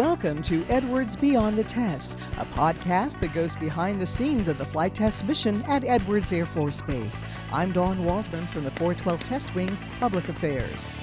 Welcome to Edwards Beyond the Test, a podcast that goes behind the scenes of the flight test mission at Edwards Air Force Base. I'm Dawn Waldman from the 412 Test Wing, Public Affairs.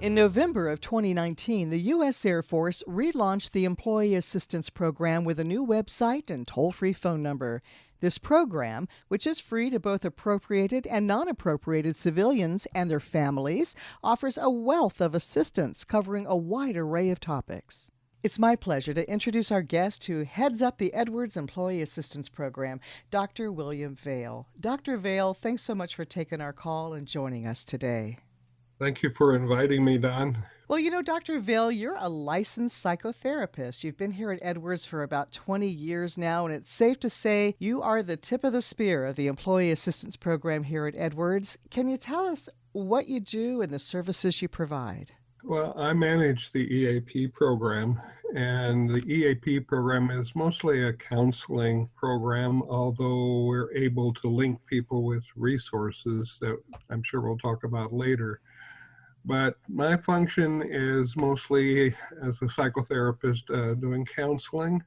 In November of 2019, the U.S. Air Force relaunched the Employee Assistance Program with a new website and toll-free phone number. This program, which is free to both appropriated and non-appropriated civilians and their families, offers a wealth of assistance covering a wide array of topics. It's my pleasure to introduce our guest who heads up the Edwards Employee Assistance Program, Dr. William Vail. Dr. Vail, thanks so much for taking our call and joining us today. Thank you for inviting me, Don. Well, you know, Dr. Vail, you're a licensed psychotherapist. You've been here at Edwards for about 20 years now, and it's safe to say you are the tip of the spear of the Employee Assistance Program here at Edwards. Can you tell us what you do and the services you provide? Well, I manage the EAP program, and the EAP program is mostly a counseling program, although we're able to link people with resources that I'm sure we'll talk about later. But my function is mostly as a psychotherapist doing counseling.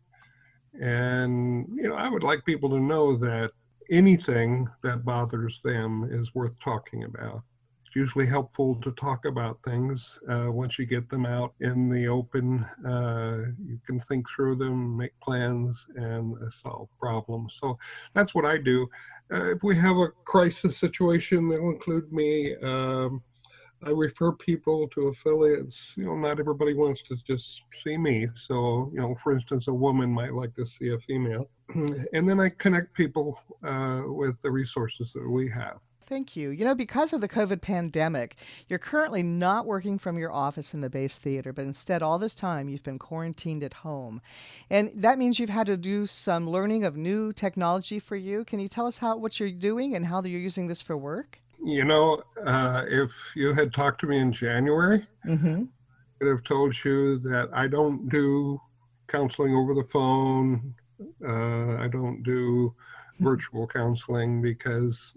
And, I would like people to know that anything that bothers them is worth talking about. It's usually helpful to talk about things. Once you get them out in the open, you can think through them, make plans, and solve problems. So that's what I do. If we have a crisis situation, that'll include me. I refer people to affiliates. Not everybody wants to just see me. So, for instance, a woman might like to see a female. And then I connect people with the resources that we have. Thank you. Because of the COVID pandemic, you're currently not working from your office in the base theater, but instead all this time you've been quarantined at home. And that means you've had to do some learning of new technology for you. Can you tell us what you're doing and how you're using this for work? If you had talked to me in January, I would have told you that I don't do counseling over the phone. I don't do virtual counseling because,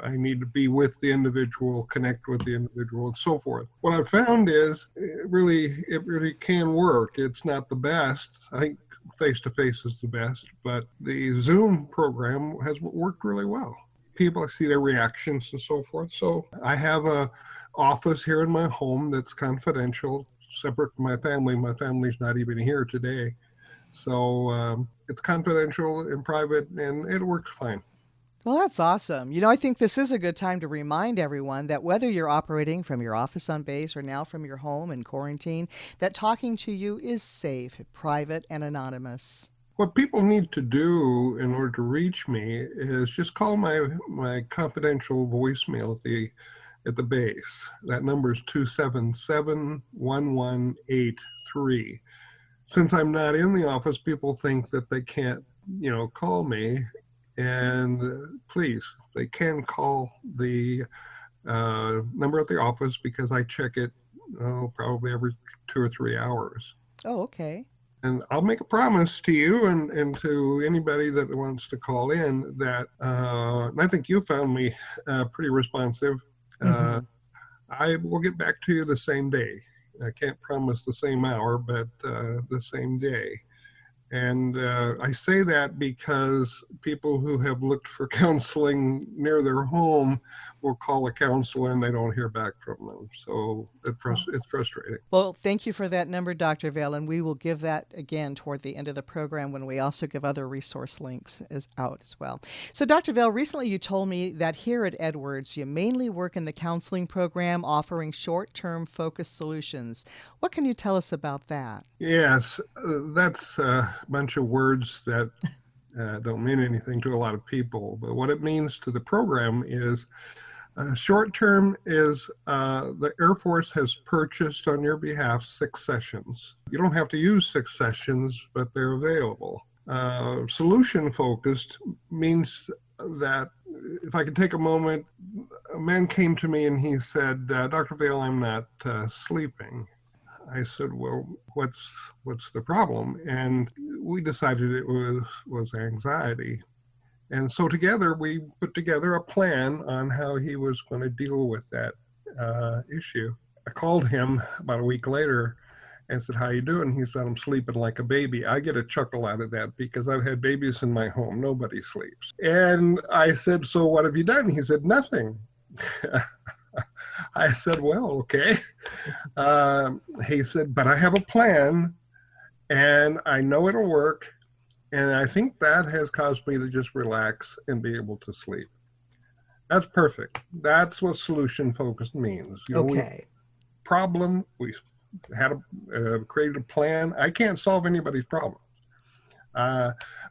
I need to be with the individual, connect with the individual, and so forth. What I've found is it really can work. It's not the best. I think face-to-face is the best, but the Zoom program has worked really well. People see their reactions and so forth. So I have a office here in my home that's confidential, separate from my family. My family's not even here today. So it's confidential and private, and it works fine. Well, that's awesome. I think this is a good time to remind everyone that whether you're operating from your office on base or now from your home in quarantine, that talking to you is safe, private, and anonymous. What people need to do in order to reach me is just call my confidential voicemail at the base. That number is 277-1183. Since I'm not in the office, people think that they can't, call me. And please, they can call the number at the office because I check it probably every 2 or 3 hours. Oh, okay. And I'll make a promise to you and to anybody that wants to call in that, and I think you found me pretty responsive. I will get back to you the same day. I can't promise the same hour, but the same day. And I say that because people who have looked for counseling near their home will call a counselor and they don't hear back from them. So it's frustrating. Well, thank you for that number, Dr. Vail, and we will give that again toward the end of the program when we also give other resource links out as well. So, Dr. Vail, recently you told me that here at Edwards, you mainly work in the counseling program offering short-term focused solutions. What can you tell us about that? Yes, that's a bunch of words that don't mean anything to a lot of people. But what it means to the program is short term is the Air Force has purchased on your behalf 6 sessions. You don't have to use 6 sessions, but they're available. Solution focused means that if I could take a moment, a man came to me and he said, Dr. Vail, I'm not sleeping. I said, well, what's the problem? And we decided it was anxiety. And so together we put together a plan on how he was going to deal with that issue. I called him about a week later I said, how you doing? He said, I'm sleeping like a baby. I get a chuckle out of that because I've had babies in my home. Nobody sleeps. And I said, so what have you done? He said, nothing. I said, well, okay. He said, but I have a plan and I know it'll work. And I think that has caused me to just relax and be able to sleep. That's perfect. That's what solution focused means. Okay. We had created a plan. I can't solve anybody's problems.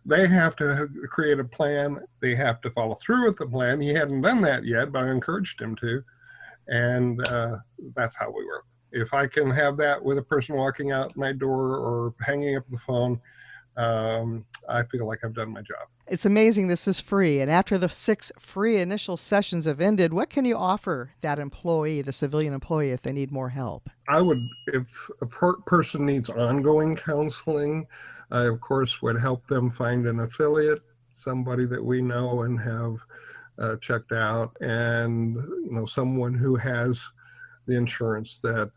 They have to create a plan. They have to follow through with the plan. He hadn't done that yet, but I encouraged him to. And that's how we work. If I can have that with a person walking out my door or hanging up the phone, I feel like I've done my job. It's amazing this is free. And after the 6 free initial sessions have ended, what can you offer that employee, the civilian employee, if they need more help? I would, if a person needs ongoing counseling, I, of course, would help them find an affiliate, somebody that we know and have checked out, and someone who has the insurance that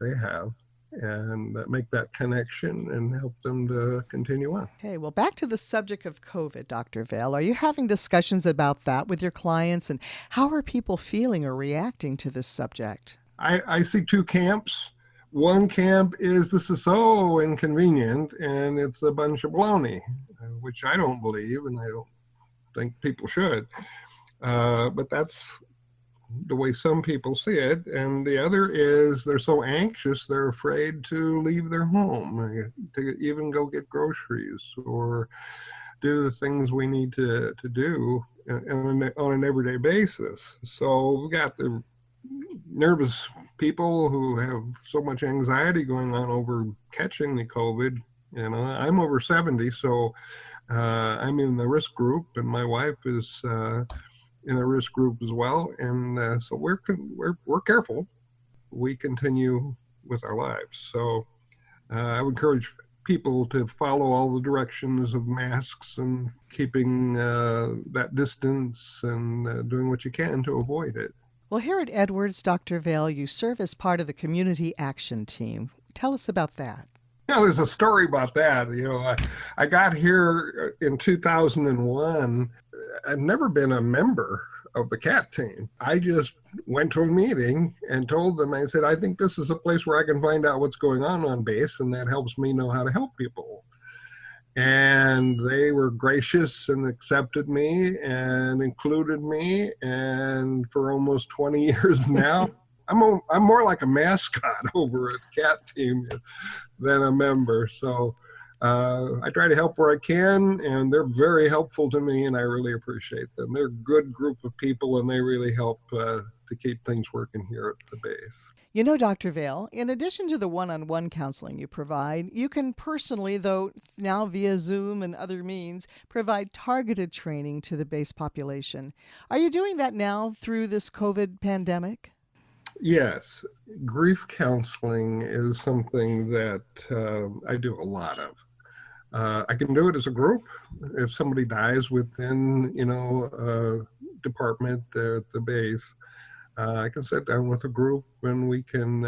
they have, and make that connection and help them to continue on. Okay, well, back to the subject of COVID, Dr. Vale. Are you having discussions about that with your clients, and how are people feeling or reacting to this subject? I see 2 camps. One camp is this is so inconvenient and it's a bunch of baloney, which I don't believe, and I don't think people should. But that's the way some people see it. And the other is they're so anxious, they're afraid to leave their home, to even go get groceries or do the things we need to do on an everyday basis. So we've got the nervous people who have so much anxiety going on over catching the COVID. I'm over 70, so I'm in the risk group, and my wife is in a risk group as well, and so we're careful. We continue with our lives. So I would encourage people to follow all the directions of masks and keeping that distance and doing what you can to avoid it. Well, here at Edwards, Dr. Vale, you serve as part of the Community Action Team. Tell us about that. There's a story about that. I got here in 2001. I'd never been a member of the CAT team. I just went to a meeting and told them, I said, I think this is a place where I can find out what's going on base, and that helps me know how to help people. And they were gracious and accepted me and included me. And for almost 20 years now, I'm more like a mascot over at CAT team than a member. So I try to help where I can, and they're very helpful to me, and I really appreciate them. They're a good group of people, and they really help to keep things working here at the base. Dr. Vale, in addition to the one-on-one counseling you provide, you can personally, though now via Zoom and other means, provide targeted training to the base population. Are you doing that now through this COVID pandemic? Yes. Grief counseling is something that I do a lot of. I can do it as a group. If somebody dies within, a department at the base, I can sit down with a group and we can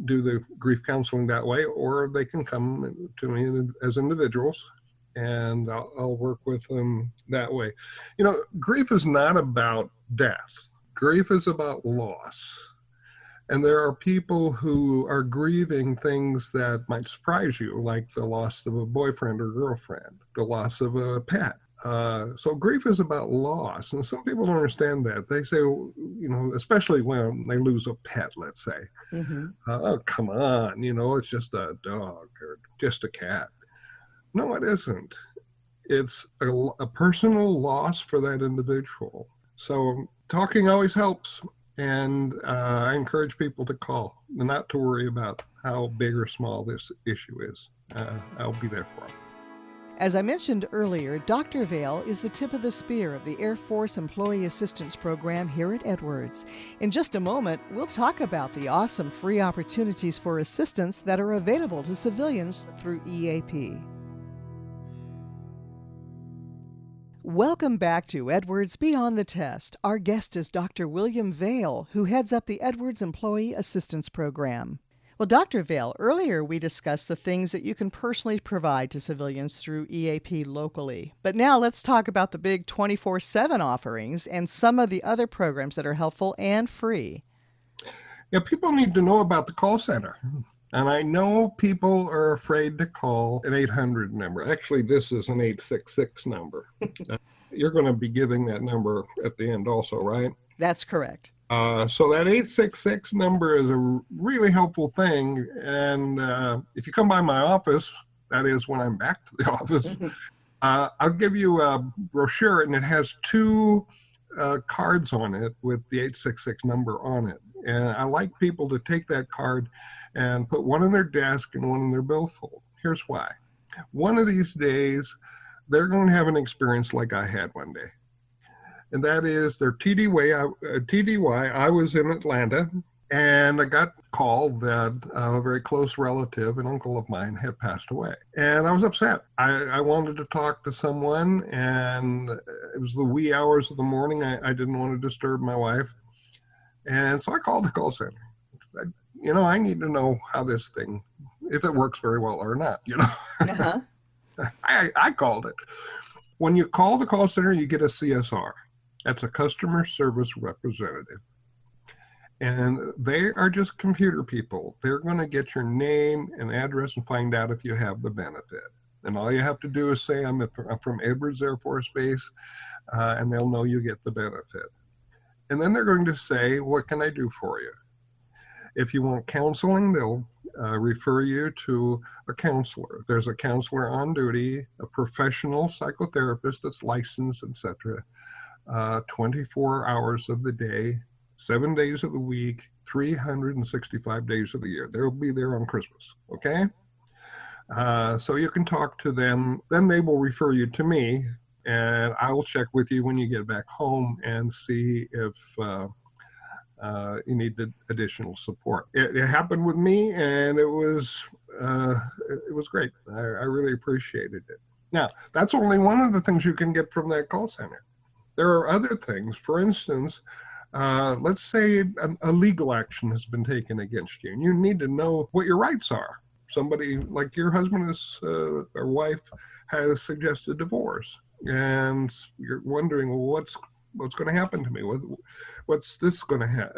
do the grief counseling that way, or they can come to me as individuals and I'll work with them that way. Grief is not about death. Grief is about loss. And there are people who are grieving things that might surprise you, like the loss of a boyfriend or girlfriend, the loss of a pet. So grief is about loss. And some people don't understand that. They say, especially when they lose a pet, let's say, oh, come on, it's just a dog or just a cat. No, it isn't. It's a personal loss for that individual. So talking always helps. And I encourage people to call and not to worry about how big or small this issue is. I'll be there for them. As I mentioned earlier, Dr. Vale is the tip of the spear of the Air Force Employee Assistance Program here at Edwards. In just a moment, we'll talk about the awesome free opportunities for assistance that are available to civilians through EAP. Welcome back to Edwards Beyond the Test. Our guest is Dr. William Vale, who heads up the Edwards Employee Assistance Program. Well, Dr. Vale, earlier we discussed the things that you can personally provide to civilians through EAP locally. But now let's talk about the big 24/7 offerings and some of the other programs that are helpful and free. Yeah, people need to know about the call center. And I know people are afraid to call an 800 number. Actually, this is an 866 number. You're going to be giving that number at the end also, right? That's correct. So that 866 number is a really helpful thing. And if you come by my office, that is when I'm back to the office, I'll give you a brochure, and it has two cards on it with the 866 number on it. And I like people to take that card and put one in their desk and one in their billfold. Here's why. One of these days, they're going to have an experience like I had one day. And that is their TDY. I was in Atlanta, and I got a call that a very close relative, an uncle of mine, had passed away. And I was upset. I wanted to talk to someone, and it was the wee hours of the morning. I didn't want to disturb my wife. And so I called the call center. I need to know how this thing, if it works very well or not, Uh-huh. I called it. When you call the call center, you get a CSR. That's a customer service representative. And they are just computer people. They're going to get your name and address and find out if you have the benefit. And all you have to do is say, I'm from Edwards Air Force Base, and they'll know you get the benefit. And then they're going to say, what can I do for you? If you want counseling, they'll refer you to a counselor. There's a counselor on duty, a professional psychotherapist that's licensed, etc. 24 hours of the day, 7 days of the week, 365 days of the year. They'll be there on Christmas, okay? So you can talk to them. Then they will refer you to me, and I will check with you when you get back home and see if you need additional support. It happened with me, and it was great. I really appreciated it. Now, that's only one of the things you can get from that call center. There are other things. For instance, let's say a legal action has been taken against you, and you need to know what your rights are. Somebody like your husband or wife has suggested divorce, and you're wondering, well, what's going to happen to me? What's this going to have?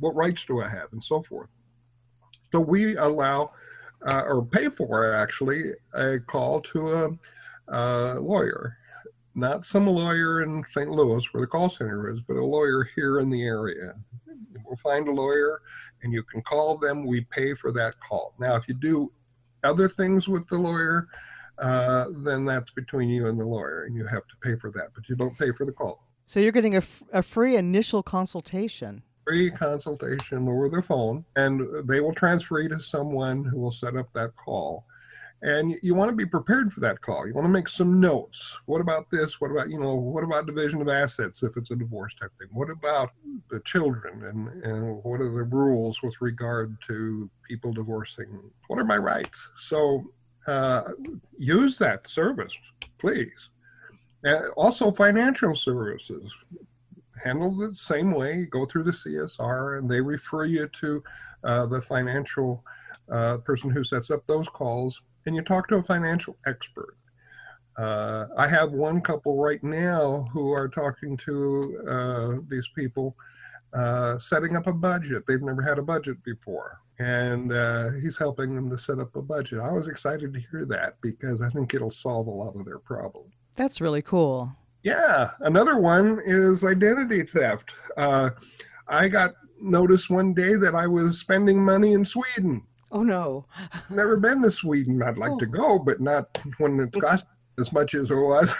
What rights do I have, and so forth. So we allow or pay for actually a call to a lawyer. Not some lawyer in St. Louis where the call center is, but a lawyer here in the area. We'll find a lawyer, and you can call them. We pay for that call. Now, if you do other things with the lawyer, then that's between you and the lawyer, and you have to pay for that, but you don't pay for the call. So you're getting a free initial consultation. Free consultation over the phone, and they will transfer you to someone who will set up that call. And you want to be prepared for that call. You want to make some notes. What about this? What about division of assets if it's a divorce type thing? What about the children? And what are the rules with regard to people divorcing? What are my rights? So use that service, please. Also, financial services. Handle the same way. Go through the CSR, and they refer you to the financial person who sets up those calls. And you talk to a financial expert. I have one couple right now who are talking to these people setting up a budget. They've never had a budget before. And he's helping them to set up a budget. I was excited to hear that because I think it'll solve a lot of their problems. That's really cool. Yeah. Another one is identity theft. I got notice one day that I was spending money in Sweden. Oh, no. Never been to Sweden. I'd like to go, but not when it cost as much as it was.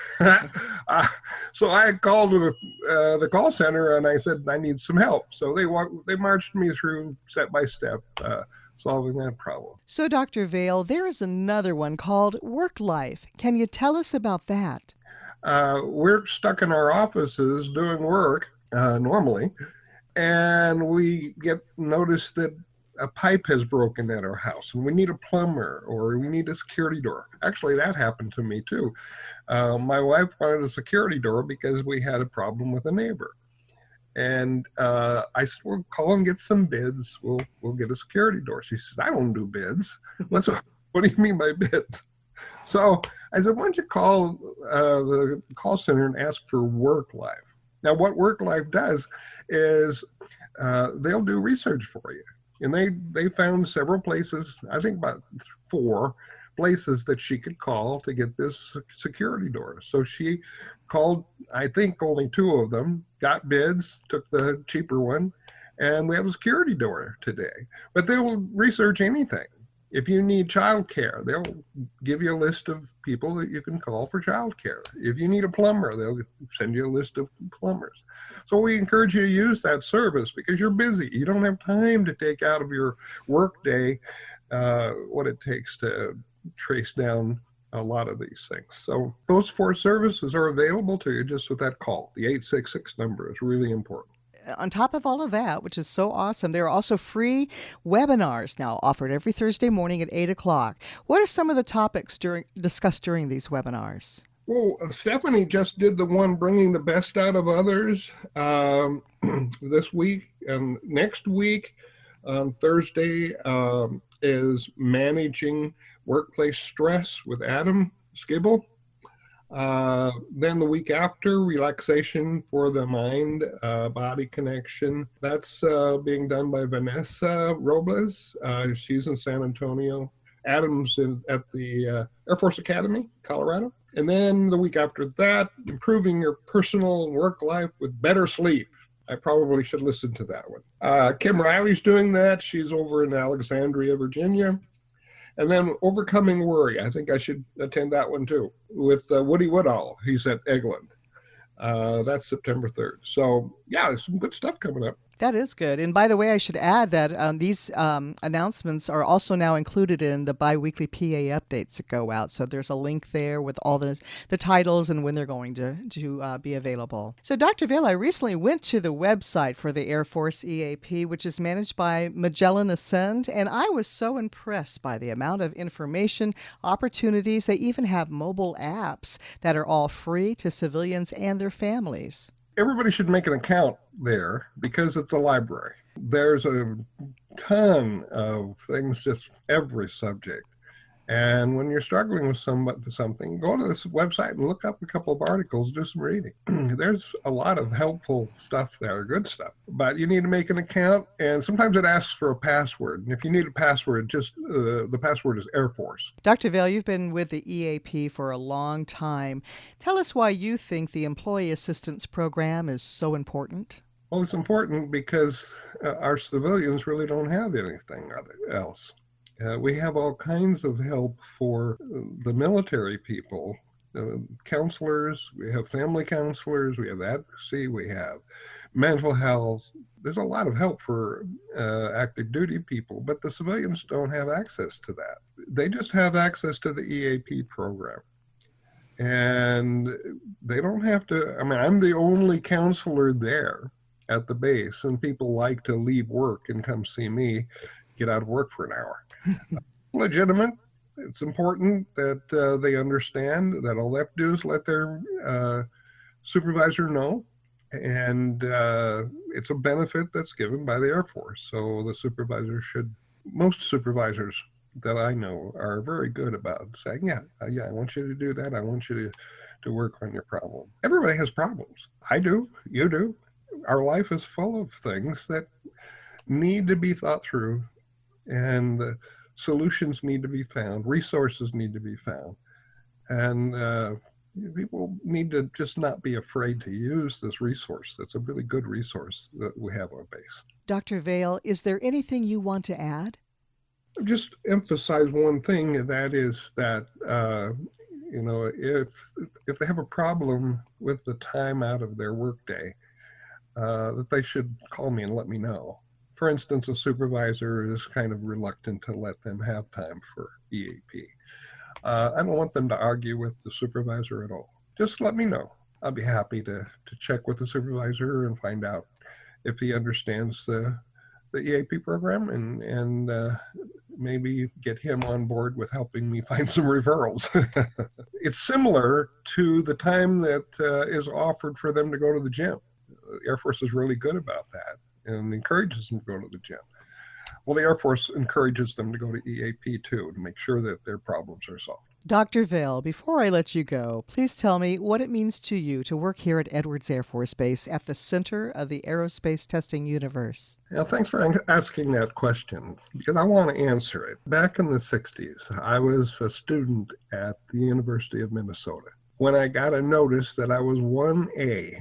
So I called the call center, and I said, I need some help. So they marched me through step by step, solving that problem. So, Dr. Vale, there is another one called Work Life. Can you tell us about that? We're stuck in our offices doing work normally, and we get notice that a pipe has broken at our house and we need a plumber or we need a security door. Actually, that happened to me too. My wife wanted a security door because we had a problem with a neighbor. And I said, well, call and get some bids. We'll get a security door. She says, I don't do bids. What do you mean by bids? So I said, why don't you call the call center and ask for Work Life? Now, what Work Life does is they'll do research for you. And they found several places, I think about 4 places that she could call to get this security door. So she called, I think, only 2 of them, got bids, took the cheaper one, and we have a security door today. But they will research anything. If you need childcare, they'll give you a list of people that you can call for childcare. If you need a plumber, they'll send you a list of plumbers. So we encourage you to use that service because you're busy. You don't have time to take out of your workday what it takes to trace down a lot of these things. So those 4 services are available to you just with that call. The 866 number is really important. On top of all of that, which is so awesome, there are also free webinars now offered every Thursday morning at 8 o'clock. What are some of the topics discussed during these webinars? Well, Stephanie just did the one bringing the best out of others this week. And next week on Thursday is managing workplace stress with Adam Skibble. Then the week after, relaxation for the mind, body connection. That's being done by Vanessa Robles. She's in San Antonio. Adam's at the Air Force Academy, Colorado. And then the week after that, improving your personal work life with better sleep. I probably should listen to that one. Kim Riley's doing that. She's over in Alexandria, Virginia. And then Overcoming Worry. I think I should attend that one too with Woody Woodall. He's at Eglin. That's September 3rd. So yeah, there's some good stuff coming up. That is good. And by the way, I should add that these announcements are also now included in the biweekly PA updates that go out. So there's a link there with all the titles and when they're going to be available. So Dr. Vail, I recently went to the website for the Air Force EAP, which is managed by Magellan Ascend, and I was so impressed by the amount of information, opportunities. They even have mobile apps that are all free to civilians and their families. Everybody should make an account there because it's a library. There's a ton of things, just every subject. And when you're struggling with something, go to this website and look up a couple of articles, do some reading. There's a lot of helpful stuff there, good stuff. But you need to make an account, and sometimes it asks for a password. And if you need a password, just the password is Air Force. Dr. Vail, you've been with the EAP for a long time. Tell us why you think the Employee Assistance Program is so important. Well, it's important because our civilians really don't have anything else. We have all kinds of help for the military people, counselors, we have family counselors, we have advocacy, we have mental health. There's a lot of help for active duty people, but the civilians don't have access to that. They just have access to the EAP program. And they don't have to, I'm the only counselor there at the base, and people like to leave work and come see me, get out of work for an hour. Legitimate. It's important that they understand that all they have to do is let their supervisor know, and it's a benefit that's given by the Air Force. So the supervisor most supervisors that I know are very good about saying, yeah, I want you to do that. I want you to work on your problem. Everybody has problems. I do. You do. Our life is full of things that need to be thought through, and solutions need to be found, resources need to be found, and people need to just not be afraid to use this resource. That's a really good resource that we have on base. Dr. Vail, is there anything you want to add? Just emphasize one thing, and that is that if they have a problem with the time out of their workday, that they should call me and let me know. For instance, a supervisor is kind of reluctant to let them have time for EAP. I don't want them to argue with the supervisor at all. Just let me know. I'll be happy to check with the supervisor and find out if he understands the EAP program and maybe get him on board with helping me find some referrals. It's similar to the time that is offered for them to go to the gym. The Air Force is really good about that and encourages them to go to the gym. Well, the Air Force encourages them to go to EAP too, to make sure that their problems are solved. Dr. Vail, before I let you go, please tell me what it means to you to work here at Edwards Air Force Base at the center of the aerospace testing universe. Yeah, thanks for asking that question, because I want to answer it. Back in the 60s, I was a student at the University of Minnesota when I got a notice that I was 1A.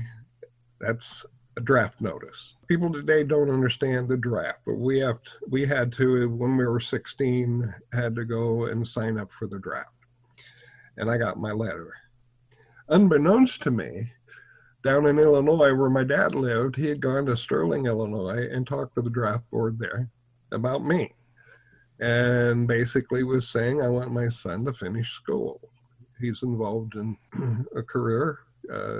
That's a draft notice. People today don't understand the draft, but we had to, when we were 16, had to go and sign up for the draft. And I got my letter. Unbeknownst to me, down in Illinois, where my dad lived, he had gone to Sterling, Illinois, and talked to the draft board there about me. And basically was saying, I want my son to finish school. He's involved in a career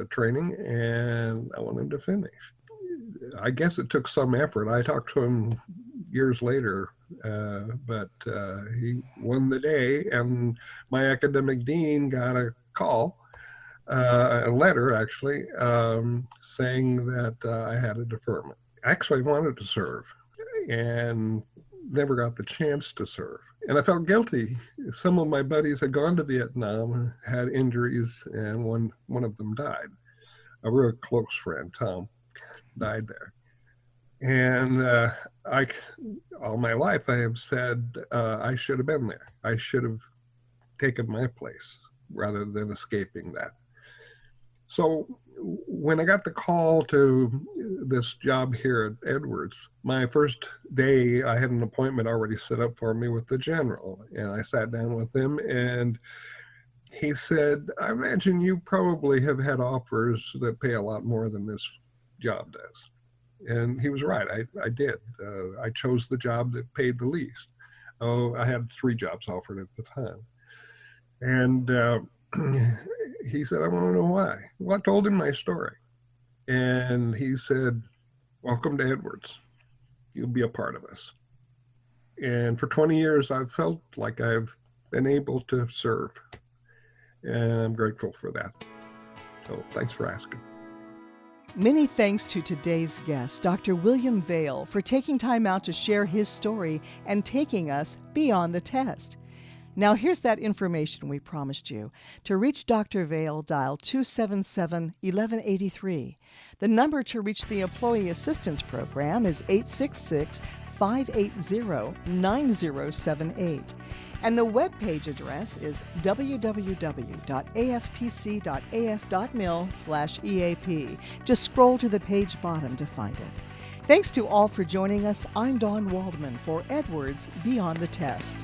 training, and I want him to finish. I guess it took some effort. I talked to him years later, but he won the day, and my academic dean got a call, a letter actually, saying that I had a deferment. Actually, I wanted to serve and never got the chance to serve. And I felt guilty. Some of my buddies had gone to Vietnam, had injuries, and one of them died. A real close friend, Tom, died there. And all my life, I have said I should have been there. I should have taken my place rather than escaping that. So when I got the call to this job here at Edwards, my first day, I had an appointment already set up for me with the general. And I sat down with him, and he said, I imagine you probably have had offers that pay a lot more than this job does. And he was right. I did. I chose the job that paid the least. Oh, I had 3 jobs offered at the time. And he said, I want to know why. Well, I told him my story. And he said, welcome to Edwards. You'll be a part of us. And for 20 years, I've felt like I've been able to serve. And I'm grateful for that. So thanks for asking. Many thanks to today's guest, Dr. William Vail, for taking time out to share his story and taking us beyond the test. Now, here's that information we promised you. To reach Dr. Vail, dial 277-1183. The number to reach the Employee Assistance Program is 866-580-9078. And the webpage address is www.afpc.af.mil/EAP. Just scroll to the page bottom to find it. Thanks to all for joining us. I'm Dawn Waldman for Edwards Beyond the Test.